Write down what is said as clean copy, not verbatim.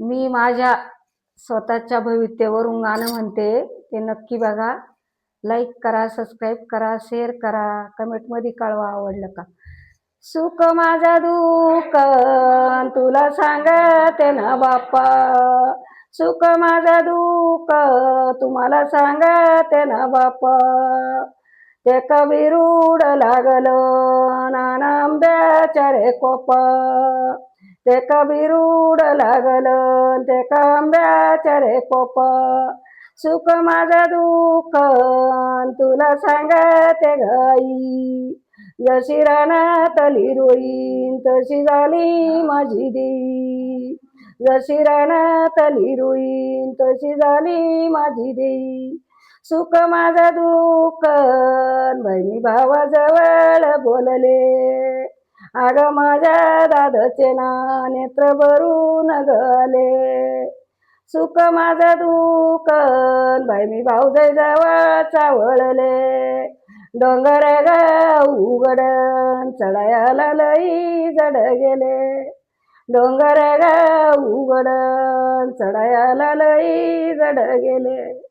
मी माझ्या स्वतःच्या भविष्यावरून गाणं म्हणते, ते नक्की बघा. लाईक करा, सबस्क्राईब करा, शेअर करा, कमेंटमध्ये कळवा आवडलं का. सुख माझा दुःख तुला सांगते ना बाप्पा, सुख माझा दुःख तुम्हाला सांगते ना बाप्पा. ते कबीरूड लागलं नाना आंब्याच्या रे कोपा, ते कबीरूड लागलं ते आंब्याच्या रे कोपा. सुख माझा दुःख तुला सांगते गाई, जशी रानातली रुई तशी झाली माझी देई, जशी रानातली रुई तशी झाली माझी देई. सुख माझा दुःख बहिणी भावाजवळ बोलले, अग माझ्या दादाचे ना नेत्र भरून गले. सुख माझा दुःख बहिणी भाऊजाई जवळ चावळले, डोंगर गाव उघड चढायला लई जड गेले, डोंगर गाव उघड चढायला लई जड गेले.